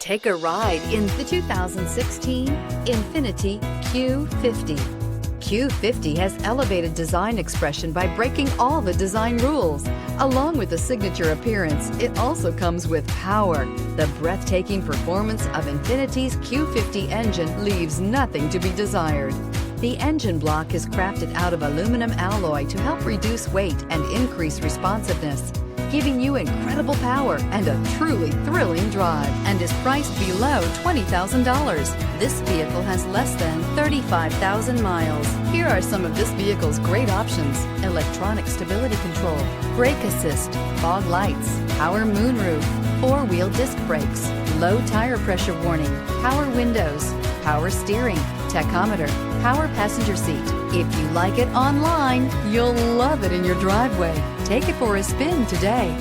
Take a ride in the 2016 INFINITI Q50. Q50 has elevated design expression by breaking all the design rules. Along with the signature appearance, it also comes with power. The breathtaking performance of INFINITI's Q50 engine leaves nothing to be desired. The engine block is crafted out of aluminum alloy to help reduce weight and increase responsiveness, giving you incredible power and a truly thrilling drive, and is priced below $20,000. This vehicle has less than 35,000 miles. Here are some of this vehicle's great options: electronic stability control, brake assist, fog lights, power moonroof, four-wheel disc brakes, low tire pressure warning, power windows, power steering, tachometer, power passenger seat. If you like it online, you'll love it in your driveway. Take it for a spin today.